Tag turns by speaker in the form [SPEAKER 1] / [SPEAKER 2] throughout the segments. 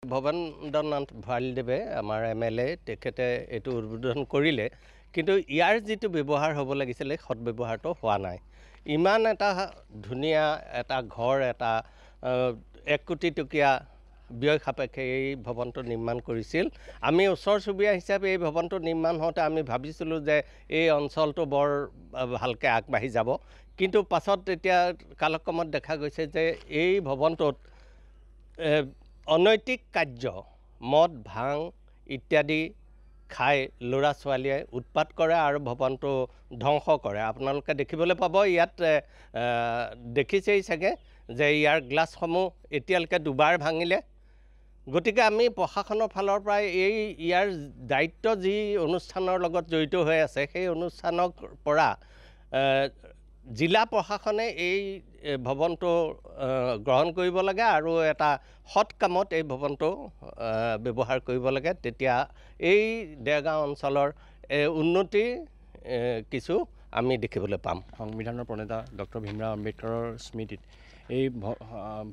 [SPEAKER 1] ভৱেন্দ্ৰনাথ ভঁৰালীদেৱে আমাৰ MLA তেখেতে এইটো উদ্বোধন কৰিলে, কিন্তু ইয়াৰ যিটো ব্যৱহাৰ হ'ব লাগিছিলে সৎ ব্যৱহাৰটো হোৱা নাই। ইমান এটা ধুনীয়া এটা ঘৰ, এটা 1 কোটি টকীয়া ব্যয় সাপেক্ষে এই ভৱনটো নিৰ্মাণ কৰিছিল। আমি ওচৰ চুবুৰীয়া হিচাপে এই ভৱনটো নিৰ্মাণ হওঁতে আমি ভাবিছিলোঁ যে এই অঞ্চলটো বৰ ভালকৈ আগবাঢ়ি যাব, কিন্তু পাছত এতিয়া কালক্ৰমত দেখা গৈছে যে এই ভৱনটোত অনৈতিক কাৰ্য, মদ ভাং ইত্যাদি খাই ল'ৰা ছোৱালীয়ে উৎপাত কৰে আৰু ভৱনটো ধ্বংস কৰে। আপোনালোকে দেখিবলৈ পাব, ইয়াত দেখিছেই চাগে যে ইয়াৰ গ্লাছসমূহ এতিয়ালৈকে দুবাৰ ভাঙিলে। গতিকে আমি প্ৰশাসনৰ ফালৰ পৰা ইয়াৰ দায়িত্ব যি অনুষ্ঠানৰ লগত জড়িত হৈ আছে, সেই অনুষ্ঠানৰ পৰা জিলা প্ৰশাসনে এই ভৱনটো গ্ৰহণ কৰিব লাগে আৰু এটা সৎ কামত এই ভৱনটো ব্যৱহাৰ কৰিব লাগে। তেতিয়া এই দেৰগাঁও অঞ্চলৰ উন্নতি কিছু আমি দেখিবলৈ পাম।
[SPEAKER 2] সংবিধানৰ প্ৰণেতা ডক্টৰ ভীমৰাও আম্বেদকাৰৰ স্মৃতিত এই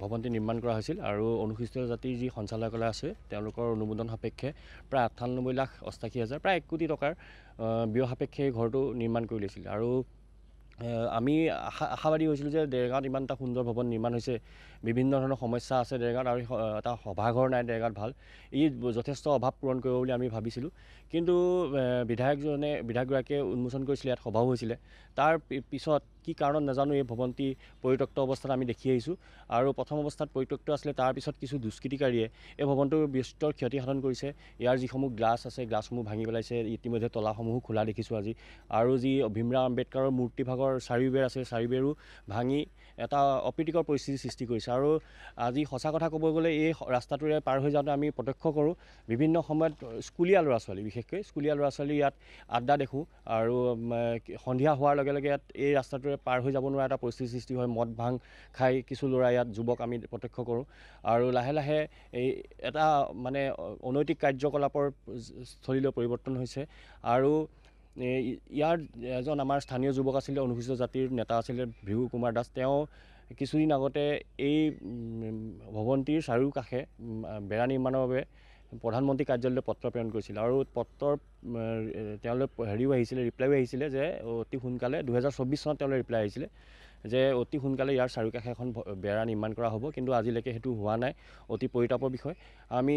[SPEAKER 2] ভৱনটি নিৰ্মাণ কৰা হৈছিল আৰু অনুসূচিত জাতিৰ যি সঞ্চালকালয় আছে তেওঁলোকৰ অনুমোদন সাপেক্ষে প্ৰায় 98,88,000 প্ৰায় 1 কোটি টকাৰ ব্যয় সাপেক্ষে এই ঘৰটো নিৰ্মাণ কৰি লৈছিল। আৰু আমি আশাবাদী হৈছিলোঁ যে দেৰগাঁৱত ইমান এটা সুন্দৰ ভৱন নিৰ্মাণ হৈছে, বিভিন্ন ধৰণৰ সমস্যা আছে দেৰগাঁৱত আৰু এটা সভাঘৰ নাই দেৰগাঁৱত ভাল, ই যথেষ্ট অভাৱ পূৰণ কৰিব বুলি আমি ভাবিছিলোঁ। কিন্তু বিধায়কগৰাকীয়ে উন্মোচন কৰিছিলে, ইয়াত সভাও হৈছিলে। তাৰ পিছত কি কাৰণত নাজানো এই ভৱনটি পৰিত্যক্ত অৱস্থাত আমি দেখি আহিছোঁ আৰু প্ৰথম অৱস্থাত পৰিত্যক্ত আছিলে, তাৰপিছত কিছু দুষ্কৃতিকাৰীয়ে এই ভৱনটোৰ বিস্তৰ ক্ষতি সাধন কৰিছে। ইয়াৰ যিসমূহ গ্লাছ আছে গ্লাছসমূহ ভাঙি পেলাইছে, ইতিমধ্যে তলাসমূহো খোলা দেখিছোঁ আজি। আৰু যি ভীমৰাও আম্বেদকাৰৰ মূৰ্তিভাগৰ চাৰিবেৰ আছে, চাৰিবেৰো ভাঙি এটা অপ্ৰীতিকৰ পৰিস্থিতিৰ সৃষ্টি কৰিছে। আৰু আজি সঁচা কথা ক'ব গ'লে এই ৰাস্তাটোৰে পাৰ হৈ যাওঁতে আমি প্ৰত্যক্ষ কৰোঁ বিভিন্ন সময়ত স্কুলীয়া ল'ৰা ছোৱালী, বিশেষকৈ স্কুলীয়া ল'ৰা ছোৱালী ইয়াত আড্ডা দেখোঁ আৰু সন্ধিয়া হোৱাৰ লগে লগে ইয়াত এই ৰাস্তাটোৰে পাৰ হৈ যাব নোৱাৰা এটা পৰিস্থিতিৰ সৃষ্টি হয়। মদ ভাং খাই কিছু ল'ৰা ইয়াত যুৱক আমি প্ৰত্যক্ষ কৰোঁ আৰু লাহে লাহে এই এটা মানে অনৈতিক কাৰ্যকলাপৰ স্থলীলৈ পৰিৱৰ্তন হৈছে। আৰু ইয়াৰ এজন আমাৰ স্থানীয় যুৱক আছিলে, অনুসূচিত জাতিৰ নেতা আছিলে ভৃগু কুমাৰ দাস। তেওঁ কিছুদিন আগতে এই ভৱনটিৰ চাৰিওকাষে বেৰা নিৰ্মাণৰ বাবে প্ৰধানমন্ত্ৰী কাৰ্যালয়লৈ পত্ৰ প্ৰেৰণ কৰিছিল আৰু পত্ৰৰ তেওঁলোকে ৰিপ্লাইও আহিছিলে যে অতি সোনকালে 2024 চনত তেওঁলোকে ৰিপ্লাই আহিছিলে যে অতি সোনকালে ইয়াৰ চাৰিওকাষে এখন বেৰা নিৰ্মাণ কৰা হ'ব, কিন্তু আজিলৈকে সেইটো হোৱা নাই। অতি পৰিতাপৰ বিষয়। আমি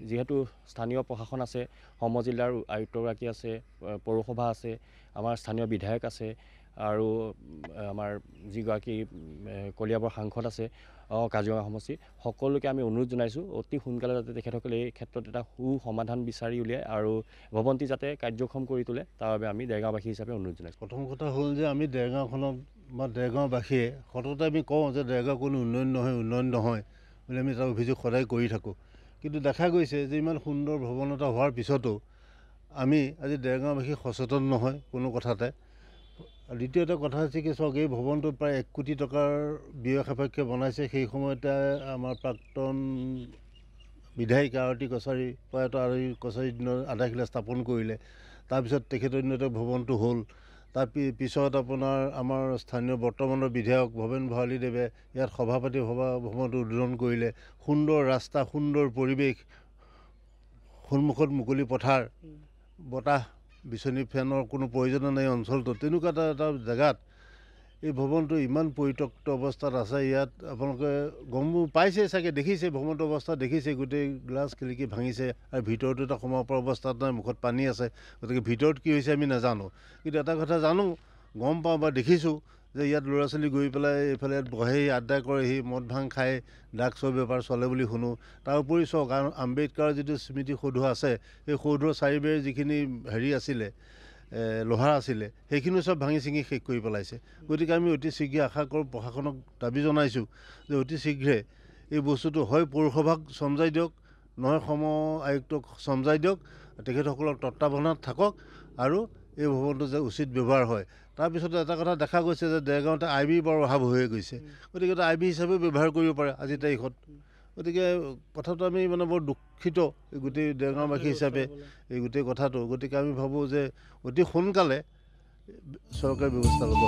[SPEAKER 2] যিহেতু স্থানীয় প্ৰশাসন আছে, সমজিলাৰ আয়ুক্তগৰাকী আছে, পৌৰসভা আছে, আমাৰ স্থানীয় বিধায়ক আছে আৰু আমাৰ যিগৰাকী কলিয়াবৰ সাংসদ আছে কাজিৰঙা সমষ্টি, সকলোকে আমি অনুৰোধ জনাইছোঁ অতি সোনকালে যাতে তেখেতসকলে এই ক্ষেত্ৰত এটা সমাধান বিচাৰি উলিয়ায় আৰু ভৱনটি যাতে কাৰ্যক্ষম কৰি তোলে, তাৰ বাবে আমি দেৰগাঁওবাসী হিচাপে অনুৰোধ জনাইছোঁ।
[SPEAKER 3] প্ৰথম কথা হ'ল যে আমি দেৰগাঁওখনত বা দেৰগাঁওবাসীয়ে সততে আমি কওঁ যে দেৰগাঁও কোনো উন্নয়ন নহয় বুলি আমি তাৰ অভিযোগ সদায় কৰি থাকোঁ। কিন্তু দেখা গৈছে যে ইমান সুন্দৰ ভৱন এটা হোৱাৰ পিছতো আমি আজি দেৰগাঁওবাসী সচেতন নহয় কোনো কথাতে। দ্বিতীয় এটা কথা হৈছে কি, চাওক, এই ভৱনটো প্ৰায় 1 কোটি টকাৰ ব্যয় সাপেক্ষে বনাইছে। সেই সময়তে আমাৰ প্ৰাক্তন বিধায়িক আৰতী কছাৰী, প্ৰয়াত আৰতী কছাৰী দিনৰ আধাৰশিলা স্থাপন কৰিলে। তাৰপিছত তেখেতৰ দিনতে ভৱনটো হ'ল। তাৰ পিছত আপোনাৰ আমাৰ স্থানীয় বৰ্তমানৰ বিধায়ক ভৱেন ভঁৰালীদেৱে ইয়াত সভা পাতি ভৱনটো উদ্বোধন কৰিলে। সুন্দৰ ৰাস্তা, সুন্দৰ পৰিৱেশ, সন্মুখত মুকলি পথাৰ, বতাহ বিচনী ফেনৰ কোনো প্ৰয়োজন নাই অঞ্চলটোত। তেনেকুৱা এটা জেগাত এই ভৱনটো ইমান পৰিত্যক্ত অৱস্থাত আছে। ইয়াত আপোনালোকে গম পাইছে চাগে, দেখিছে ভৱনটোৰ অৱস্থা দেখিছে, গোটেই গ্লাছ খিৰিকী ভাঙিছে আৰু ভিতৰতো এটা সোমাব পৰা অৱস্থাত নাই, মুখত পানী আছে। গতিকে ভিতৰত কি হৈছে আমি নাজানো, কিন্তু এটা কথা জানো, গম পাওঁ বা দেখিছোঁ যে ইয়াত ল'ৰা ছোৱালী গৈ পেলাই এইফালে ইয়াত বহেহি, আড্ডা কৰেহি, মদ ভাং খাই ড্ৰাগছৰ বেপাৰ চলে বুলি শুনোঁ। তাৰ উপৰি চাওক, আম্বেদকাৰৰ যিটো স্মৃতি সৌধ আছে, সেই সৌধৰ চাৰিবেৰ যিখিনি আছিলে লোহাৰ আছিলে, সেইখিনিও চব ভাঙি চিঙি শেষ কৰি পেলাইছে। গতিকে আমি অতি শীঘ্ৰে আশা কৰোঁ, প্ৰশাসনক দাবী জনাইছোঁ যে অতি শীঘ্ৰে এই বস্তুটো হয় পৌৰসভাক চমজাই দিয়ক, নহয় সম আয়ুক্তক চমজাই দিয়ক, তেখেতসকলক তত্বাৱধানত থাকক আৰু এই ভৱনটো যে উচিত ব্যৱহাৰ হয়। তাৰপিছতে এটা কথা দেখা গৈছে যে দেৰগাঁৱতে IB বৰ অভাৱ হৈ গৈছে। গতিকে এটা IB হিচাপেও ব্যৱহাৰ কৰিব পাৰে আজিৰ তাৰিখত। গতিকে কথাটো আমি মানে বৰ দুখিত এই গোটেই দেৰগাঁওবাসী হিচাপে এই গোটেই কথাটো। গতিকে আমি ভাবোঁ যে অতি সোনকালে চৰকাৰে ব্যৱস্থা ল'ব।